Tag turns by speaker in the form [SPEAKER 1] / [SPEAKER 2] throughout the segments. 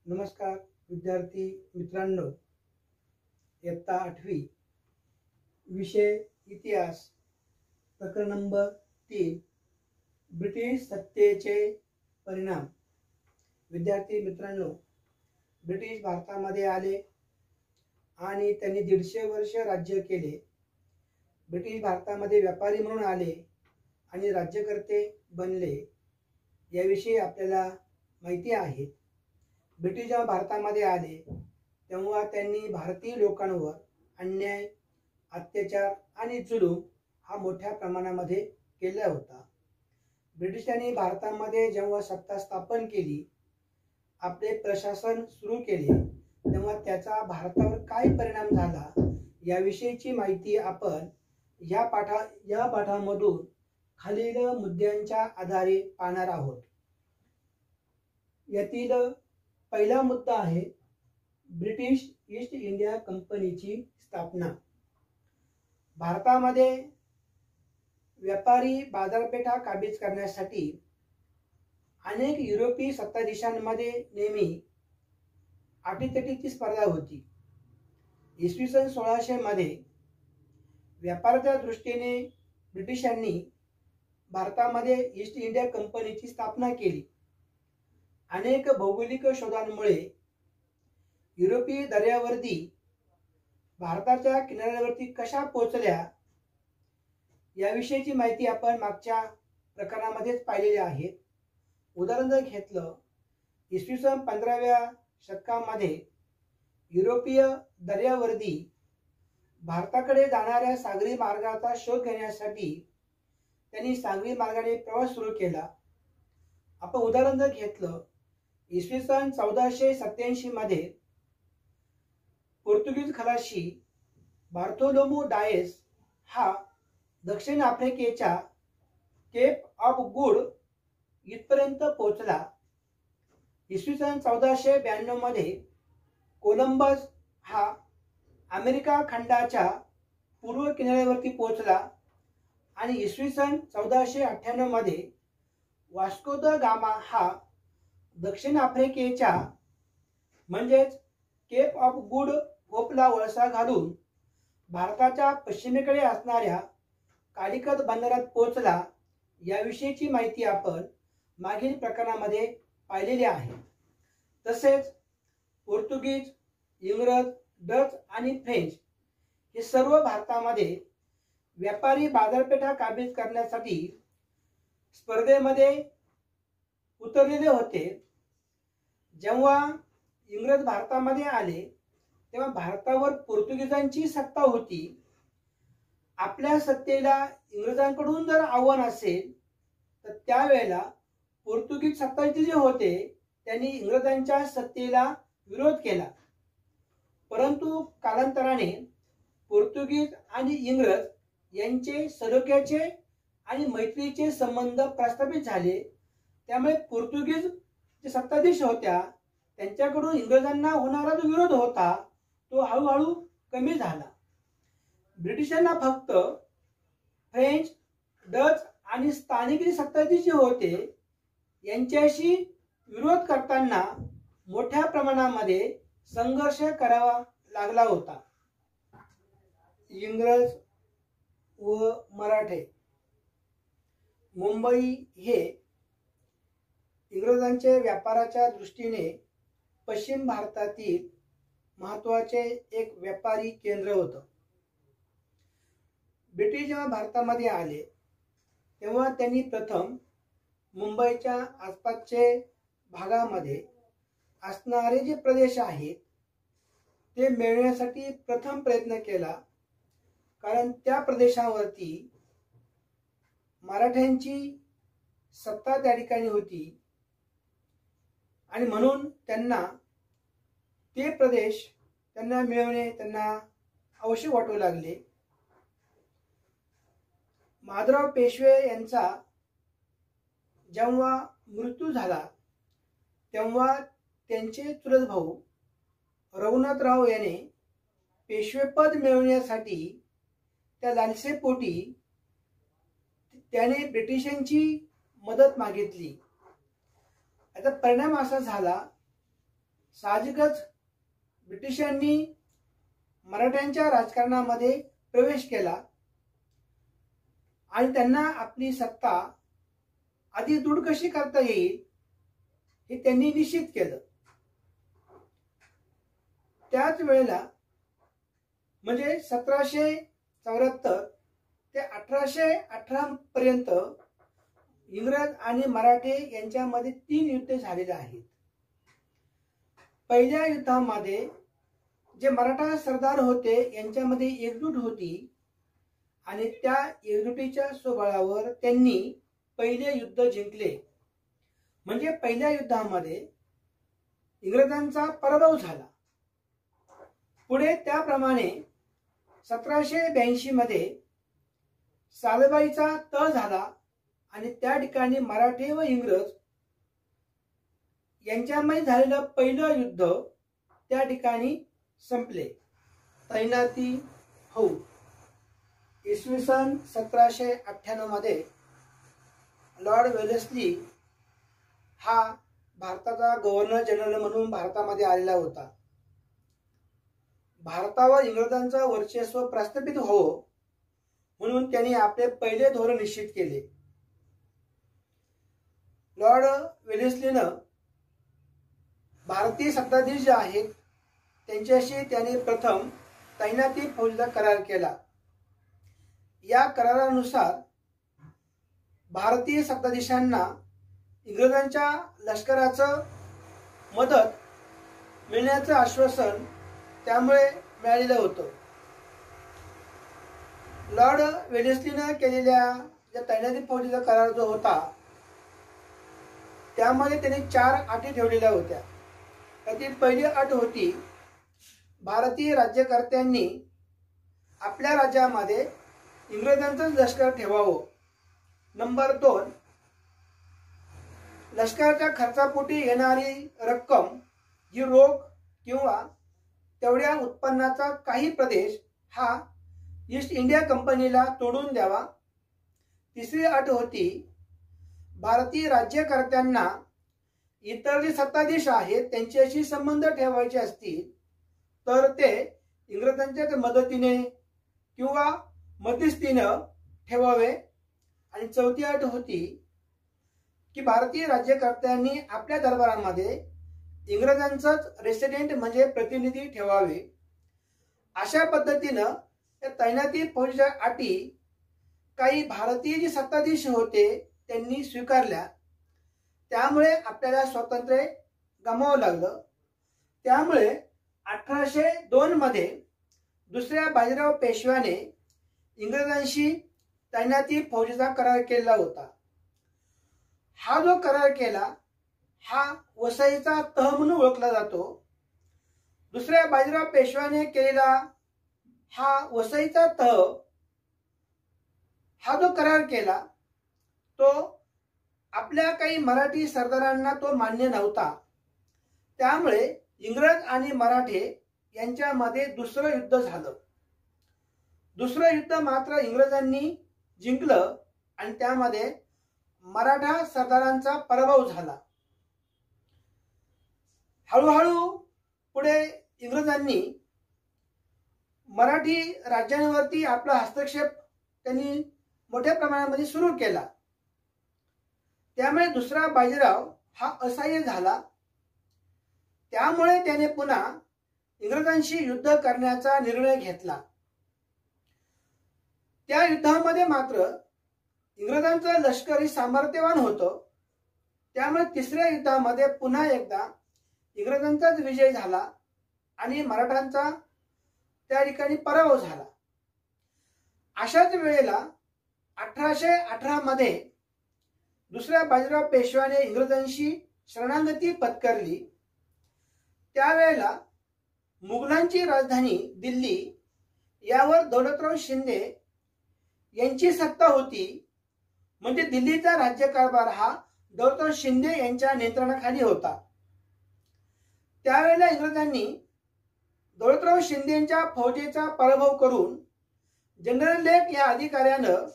[SPEAKER 1] नमस्कार विद्यार्थी मित्रांनो, इयत्ता 8वी विषय इतिहास प्रकरण नंबर 3 ब्रिटिश सत्तेचे परिणाम। विद्यार्थी मित्रांनो, ब्रिटिश भारतामध्ये आले आणि त्यांनी 150 वर्ष राज्य केले। ब्रिटिश भारतामध्ये व्यापारी म्हणून आले आणि राज्यकर्ते बनले याविषयी आपल्याला माहिती आहे। ब्रिटिश जेव्हा भारतामध्ये आले तेव्हा त्यांनी भारतीय लोकांवर अन्याय, अत्याचार आणि जुलूम हा मोठ्या प्रमाणामध्ये केला होता। ब्रिटिशांनी भारतामध्ये जेव्हा सत्ता स्थापन केली, आपले प्रशासन सुरू केले, तेव्हा त्याचा भारतावर काय परिणाम झाला याविषयीची माहिती आपण या पाठामधून खालील मुद्द्यांच्या आधारे पाहणार आहोत। यातील पहिला मुद्दा आहे ब्रिटिश ईस्ट इंडिया कंपनीची स्थापना। भारतामध्ये व्यापारी बाजारपेठा काबीज करण्यासाठी अनेक युरोपीय सत्ताधीशांमध्ये नेहमी अटीतटीची स्पर्धा होती। इसवी सन 1600 मध्ये व्यापाराच्या दृष्टीने ब्रिटिशांनी भारतामध्ये ईस्ट इंडिया कंपनीची स्थापना केली। अनेक भौगोलिक शोधांमुळे युरोपीय दर्यावर्दी भारताच्या किनाऱ्यावरती कशा पोहोचल्या याविषयीची माहिती आपण मागच्या प्रकरणामध्येच पाहिलेली आहे। उदाहरण जर घेतलं, इसवी सन 15व्या शतकामध्ये युरोपीय दर्यावर्दी भारताकडे जाणाऱ्या सागरी मार्गाचा शोध घेण्यासाठी त्यांनी सागरी मार्गाने प्रवास सुरू केला। आपण उदाहरण जर घेतलं, इसवी सन 1487 मध्ये पोर्तुगीज खलाशी बार्थोलोमू डायस हा दक्षिण आफ्रिकेच्या केप ऑफ गुड इथपर्यंत पोहोचला। इसवी सन 1492 मध्ये कोलंबस हा अमेरिका खंडाच्या पूर्व किनाऱ्यावरती पोहोचला आणि इसवी सन 1498 मध्ये वास्को द गामा हा दक्षिण आफ्रिकेच्या म्हणजेच केप ऑफ गुड होपला वळसा घालून भारताच्या पश्चिमेकडे असणाऱ्या कालिकत बंदरात पोहोचला याविषयीची माहिती आपण मागील प्रकरणामध्ये पाहिलेली आहे। तसेच पोर्तुगीज, इंग्रज, डच आणि फ्रेंच हे सर्व भारतामध्ये व्यापारी बाजारपेठा काबीज करण्यासाठी स्पर्धेमध्ये उतरलेले होते। जेव्हा इंग्रज भारतामध्ये आले तेव्हा भारतावर पोर्तुगीजांची सत्ता होती। आपल्या सत्तेला इंग्रजांकडून जर आव्हान असेल तर त्यावेळेला पोर्तुगीज सत्ताधीश जे होते त्यांनी इंग्रजांच्या सत्तेला विरोध केला। परंतु कालांतराने पोर्तुगीज आणि इंग्रज यांचे सलोख्याचे आणि मैत्रीचे संबंध प्रस्थापित झाले। त्यामुळे पोर्तुगीज जे सत्ताधीश होत्या त्यांच्याकडून इंग्रजांना होणारा जो विरोध होता तो हळूहळू कमी झाला। ब्रिटिशांना फक्त फ्रेंच, डच आणि स्थानिक जे सत्ताधीश जे होते यांच्याशी विरोध करताना मोठ्या प्रमाणामध्ये संघर्ष करावा लागला होता। इंग्रज व मराठे। मुंबई हे इंग्रजांच्या व्यापाराच्या दृष्टीने पश्चिम भारतातील महत्त्वाचे एक व्यापारी केंद्र होतं। ब्रिटिश जेव्हा भारतामध्ये आले तेव्हा त्यांनी प्रथम मुंबईच्या आसपासचे भागामध्ये असणारे जे प्रदेश आहेत ते मिळवण्यासाठी प्रथम प्रयत्न केला, कारण त्या प्रदेशावरती मराठ्यांची सत्ता त्या ठिकाणी होती आणि म्हणून त्यांना ते प्रदेश मिळवणे त्यांना आवश्यक वाटू लागले। माधवराव पेशवे यांचा जेव्हा मृत्यू झाला तेव्हा त्यांचे चुलत भाऊ रघुनाथराव याने पेशवेपद मिळवण्यासाठी त्या लालसेपोटी त्याने ब्रिटिशांची मदत मागितली। याचा परिणाम असा झाला साहजिकच ब्रिटिशांनी मराठ्यांच्या राजकारणामध्ये प्रवेश केला आणि त्यांना आपली सत्ता अधिक दृढ कशी करता येईल हे त्यांनी निश्चित केलं. त्याच वेळेला म्हणजे 1774 ते 1818 पर्यंत इंग्रज आणि मराठे यांच्यामध्ये 3 युद्ध झालेले आहेत. पहिल्या युद्धामध्ये जे मराठा सरदार होते यांच्यामध्ये एकजूट होती आणि त्या एकजुटीच्या स्वबळावर त्यांनी पहिले युद्ध जिंकले. म्हणजे पहिल्या युद्धामध्ये इंग्रजांचा पराभव झाला. पुढे त्याप्रमाणे 1782 मध्ये सालबाईचा तह झाला आणि त्या ठिकाणी मराठे व इंग्रज यांच्यामध्ये झालेलं पहिलं युद्ध त्या ठिकाणी संपले. तैनाती होऊ इसवी सन 1798 मध्ये लॉर्ड वेलेस्ली हा भारताचा गव्हर्नर जनरल म्हणून भारतामध्ये आलेला होता. भारतावर इंग्रजांचं वर्चस्व प्रस्थापित व्हावं म्हणून त्यांनी आपले पहिले धोरण निश्चित केले. लॉर्ड वेलेस्लीनं भारतीय सत्ताधीश जे आहेत त्यांच्याशी त्यांनी प्रथम तैनाती फौजेचा करार केला. या करारानुसार भारतीय सत्ताधीशांना इंग्रजांच्या लष्कराचं मदत मिळण्याचं आश्वासन त्यामुळे मिळालेलं होतं. लॉर्ड वेलेस्लीनं केलेल्या ज्या तैनाती फौजेचा करार जो होता त्यामध्ये त्यांनी 4 अटी ठेवलेल्या होत्या. त्यातील पहिली अट होती भारतीय राज्यकर्त्यांनी आपल्या राज्यामध्ये इंग्रजांचं लष्कर ठेवावं. नंबर 2, लष्कराच्या खर्चापोटी येणारी रक्कम ही रोख किंवा तेवढ्या उत्पन्नाचा काही प्रदेश हा ईस्ट इंडिया कंपनीला तोडून द्यावा. तिसरी अट होती भारतीय राज्यकर्त्यांना इतर जे सत्ताधीश आहेत त्यांच्याशी संबंध ठेवायचे असतील तर ते इंग्रजांच्या मदतीने किंवा मध्यस्थीनं ठेवावे. आणि चौथी अट होती की भारतीय राज्यकर्त्यांनी आपल्या दरबारामध्ये इंग्रजांचंच रेसिडेंट म्हणजे प्रतिनिधी ठेवावे. अशा पद्धतीनं त्या तैनाती फौजेच्या अटी काही भारतीय जे सत्ताधीश होते त्यांनी स्वीकारल्या. त्यामुळे आपल्याला स्वातंत्र्य गमावं लागलं. त्यामुळे 1802 मध्ये दुसऱ्या बाजीराव पेशव्याने इंग्रजांशी तैनाती फौजेचा करार केला होता. हा जो करार केला हा वसईचा तह म्हणून ओळखला जातो. दुसऱ्या बाजीराव पेशव्याने केलेला हा वसईचा तह हा जो करार केला तो आपल्या काही मराठी सरदारांना तो मान्य नव्हता. त्यामुळे इंग्रज आणि मराठे यांच्यामध्ये दुसरं युद्ध झालं. दुसरं युद्ध मात्र इंग्रजांनी जिंकलं आणि त्यामध्ये मराठा सरदारांचा पराभव झाला. हळूहळू पुढे इंग्रजांनी मराठी राज्यांवरती आपला हस्तक्षेप त्यांनी मोठ्या प्रमाणामध्ये सुरू केला. त्यामुळे दुसरा बाजीराव हा असहाय्य झाला. त्यामुळे त्याने पुन्हा इंग्रजांशी युद्ध करण्याचा निर्णय घेतला. त्या युद्धामध्ये मात्र इंग्रजांचं लष्करी सामर्थ्यवान होतं. त्यामुळे तिसऱ्या युद्धामध्ये पुन्हा एकदा इंग्रजांचाच विजय झाला आणि मराठ्यांचा त्या ठिकाणी पराभव झाला. अशाच वेळेला 1818 मध्ये दुसऱ्या बाजीराव पेशव्याने इंग्रजांशी शरणागती पत्करली. त्यावेळेला मुघलांची राजधानी दिल्ली यावर दौलतराव शिंदे यांची सत्ता होती. म्हणजे दिल्लीचा राज्यकारभार हा दौलतराव शिंदे यांच्या नियंत्रणाखाली होता. त्यावेळेला इंग्रजांनी दौलतराव शिंदेच्या फौजेचा पराभव करून जनरल लेक या अधिकाऱ्यानं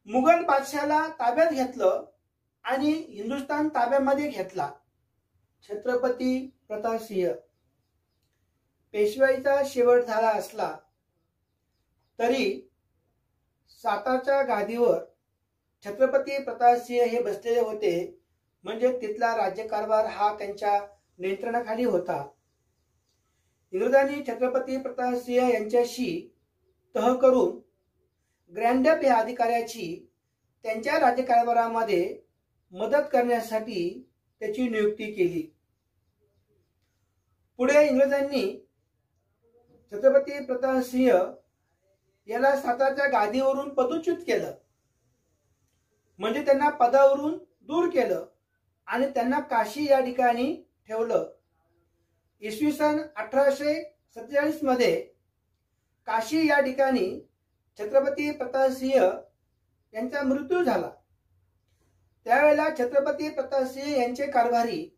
[SPEAKER 1] मुघल बादशाला ताब्यात घेतलं आणि हिंदुस्थान ताब्यामध्ये घेतला. छत्रपती प्रतापसिंह पेशवाईचा शेवट झाला असला तरी सातारच्या गादीवर छत्रपती प्रतापसिंह हे बसलेले होते, म्हणजे तिथला राज्यकारभार हा त्यांच्या नियंत्रणाखाली होता. इंग्रजांनी छत्रपती प्रतापसिंह यांच्याशी तह करून ग्रँडप या अधिकाऱ्याची त्यांच्या राज्यकारभारामध्ये मदत करण्यासाठी त्याची नियुक्ती केली. पुढे इंग्रजांनी छत्रपती प्रतापसिंह याला सातारच्या गादीवरून पदच्युत केलं, म्हणजे त्यांना पदावरून दूर केलं आणि त्यांना काशी या ठिकाणी ठेवलं. इसवी सन 1847 मध्ये काशी या ठिकाणी छत्रपती प्रतापसिंह यांचा मृत्यू झाला. त्यावेळेला छत्रपती प्रतापसिंह यांचे कारभारी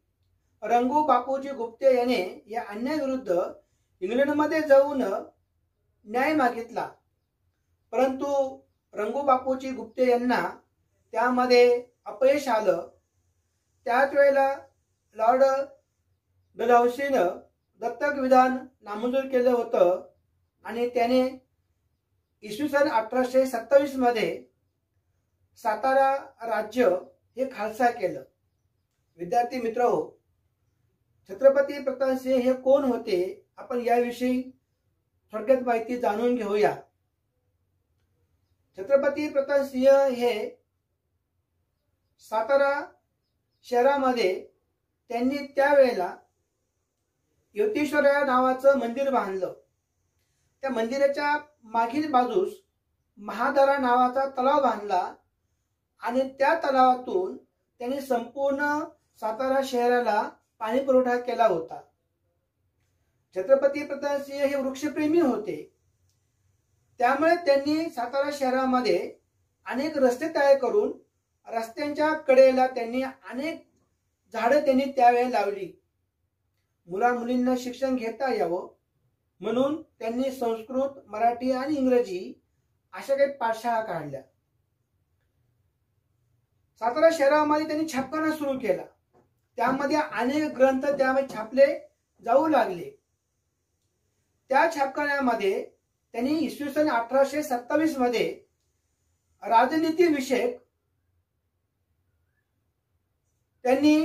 [SPEAKER 1] रंगू बापूजी गुप्ते याने या अन्यायाविरुद्ध इंग्लंडमध्ये जाऊन न्याय मागितला, परंतु रंगू बापूजी गुप्ते यांना त्यामध्ये अपयश आलं. त्याच वेळेला लॉर्ड डलहौसीनं दत्तक विधान नामंजूर केलं होतं आणि त्याने इसवी सन 1827 मध्ये सातारा राज्य हे खालसा केलं. विद्यार्थी मित्रहो, छत्रपती प्रतापसिंह हे कोण होते, आपण याविषयी थोडक्यात माहिती जाणून घेऊया. छत्रपती प्रतापसिंह हे सातारा शहरामध्ये त्यांनी त्यावेळेला योतीश्वरा नावाचं मंदिर बांधलं. त्या मंदिराच्या मागील बाजूस महादारा नावाचा तलाव बांधला आणि त्या तलावातून त्यांनी संपूर्ण सातारा शहराला पाणी पुरवठा केला होता. छत्रपती प्रतापसिंह हे वृक्षप्रेमी होते, त्यामुळे त्यांनी सातारा शहरामध्ये अनेक रस्ते तयार करून रस्त्यांच्या कडेला त्यांनी अनेक झाडं त्यांनी त्यावेळी लावली. मुला मुलींना शिक्षण घेता यावं म्हणून त्यांनी संस्कृत, मराठी आणि इंग्रजी अशा काही पाठशाळा काढल्या. सातारा शहरामध्ये त्यांनी छापखाना सुरू केला, त्यामध्ये अनेक ग्रंथ त्यामध्ये छापले जाऊ लागले. त्या छापखान्यामध्ये त्यांनी इसवी सन 1827 मध्ये राजनीती विषयक त्यांनी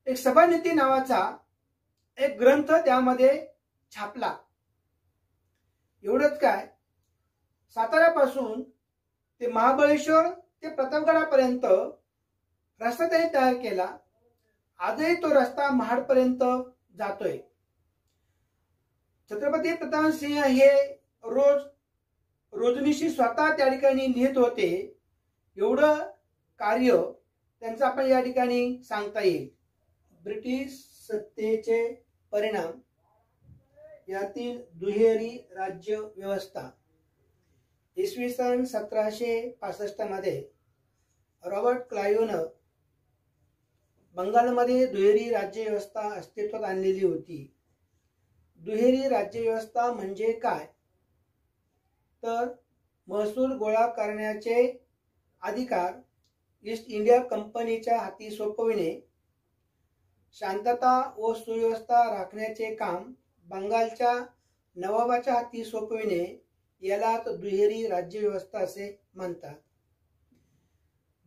[SPEAKER 1] एक सभानीती नावाचा एक ग्रंथ त्यामध्ये छापला. एवढंच काय, साताऱ्यापासून ते महाबळेश्वर ते प्रतापगडापर्यंत रस्ता त्यांनी तयार केला. आजही तो रस्ता महाडपर्यंत जातोय. छत्रपती प्रतापसिंह हे रोजनिशी स्वतः त्या ठिकाणी लिहित होते. एवढं कार्य त्यांचं आपण या ठिकाणी सांगता येईल. ब्रिटिश सत्तेचे परिणाम यातील दुहेरी राज्य व्यवस्था. इसवी सन 1765 मध्ये रॉबर्ट क्लाइव्हनं बंगालमध्ये दुहेरी राज्य व्यवस्था अस्तित्वात आणलेली होती. दुहेरी राज्य व्यवस्था म्हणजे काय, तर महसूल गोळा करण्याचे अधिकार ईस्ट इंडिया कंपनीच्या हाती सोपविणे, शांतता व सुव्यवस्था राखण्याचे काम बंगालच्या नवाबाच्या हाती सोपविणे यालाच दुहेरी राज्य व्यवस्था असे म्हणतात.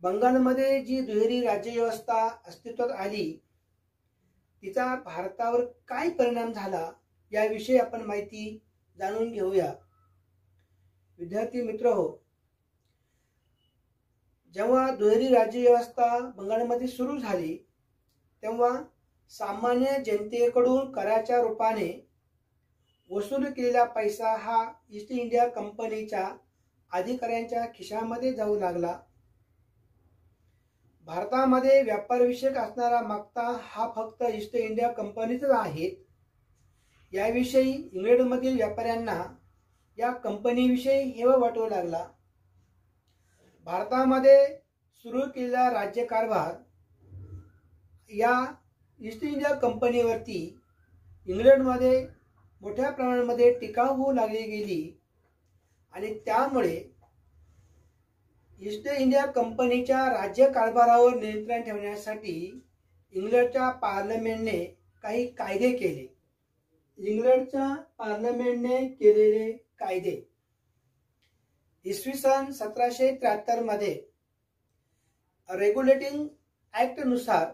[SPEAKER 1] बंगालमध्ये जी दुहेरी राज्य व्यवस्था अस्तित्वात आली तिचा भारतावर काय परिणाम झाला याविषयी आपण माहिती जाणून घेऊया. विद्यार्थी मित्र हो, जेव्हा दुहेरी राज्य व्यवस्था बंगालमध्ये सुरू झाली तेव्हा सामान्य जनतेकडून कराच्या रूपाने वसूल केलेला पैसा हा ईस्ट इंडिया कंपनीच्या अधिकाऱ्यांच्या खिशामध्ये जाऊ लागला. भारतामध्ये व्यापारविषयक असणारा मागता हा फक्त ईस्ट इंडिया कंपनीचाच आहे. याविषयी इंग्लंडमधील व्यापाऱ्यांना या कंपनीविषयी हेवा वाटू लागला. भारतामध्ये सुरू केलेला राज्यकारभार या ईस्ट इंडिया कंपनीवरती इंग्लंडमध्ये मोठ्या प्रमाणामध्ये टीका होऊ लागली गेली आणि त्यामुळे ईस्ट इंडिया कंपनीच्या राज्यकारभारावर नियंत्रण ठेवण्यासाठी इंग्लंडच्या पार्लमेंटने काही कायदे केले. इंग्लंडच्या पार्लमेंटने केलेले कायदे इसवी सन 1773 मध्ये रेग्युलेटिंग ऍक्ट नुसार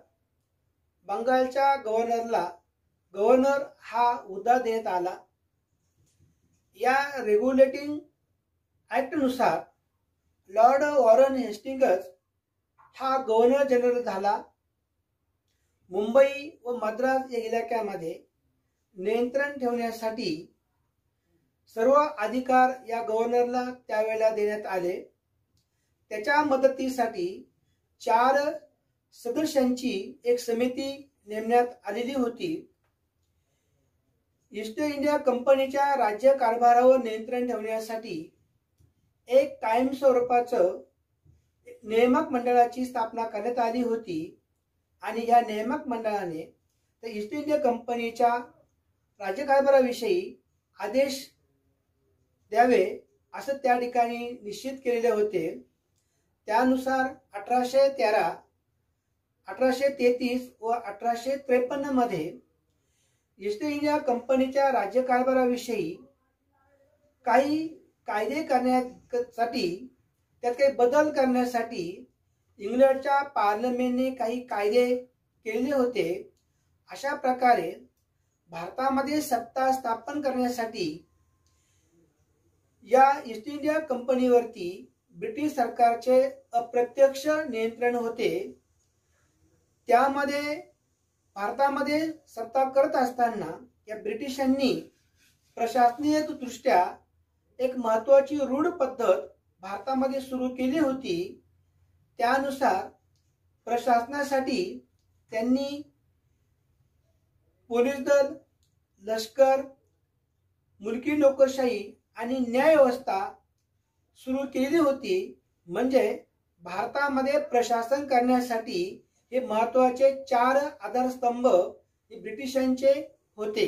[SPEAKER 1] बंगालच्या गव्हर्नर हा हुद्दा देण्यात आला. या रेग्युलेटिंग ऍक्ट नुसार लॉर्ड वॉरन हेस्टिंग्स हा गव्हर्नर जनरल झाला. मुंबई व मद्रास या इलाक्यामध्ये नियंत्रण ठेवण्यासाठी सर्व अधिकार या गव्हर्नरला त्यावेळेला देण्यात आले. त्याच्या मदतीसाठी 4 सदस्यांची एक समिती नेमण्यात आलेली होती. ईस्ट इंडिया कंपनीच्या राज्य कारभारावर नियंत्रण ठेवण्यासाठी एक कायमस्वरूपाचं नियामक मंडळाची स्थापना करण्यात आली होती आणि या नियामक मंडळाने ईस्ट इंडिया कंपनीच्या राज्यकारभाराविषयी आदेश द्यावे असं त्या ठिकाणी निश्चित केलेले होते. त्यानुसार 1813, 1833 व 1853 मध्ये ईस्ट इंडिया कंपनीच्या राज्यकारभाराविषयी काही कायदे करण्यासाठी, त्यात काही बदल करण्यासाठी इंग्लंडच्या पार्लमेंटने काही कायदे केले होते. अशा प्रकारे भारतामध्ये सत्ता स्थापन करण्यासाठी या ईस्ट इंडिया कंपनीवरती ब्रिटिश सरकारचे अप्रत्यक्ष नियंत्रण होते. त्यामध्ये भारतामध्ये सत्ता करत असताना या ब्रिटिशांनी प्रशासकीय दृष्ट्या एक महत्त्वाची रूढ पद्धत भारतामध्ये सुरू केली होती. त्यानुसार प्रशासनासाठी त्यांनी पोलीस दल, लष्कर, मुलकी लोकशाही आणि न्याय व्यवस्था सुरू केली होती. म्हणजे भारतामध्ये प्रशासन करण्यासाठी हे महत्त्वाचे 4 आधारस्तंभ हे ब्रिटिशांचे होते.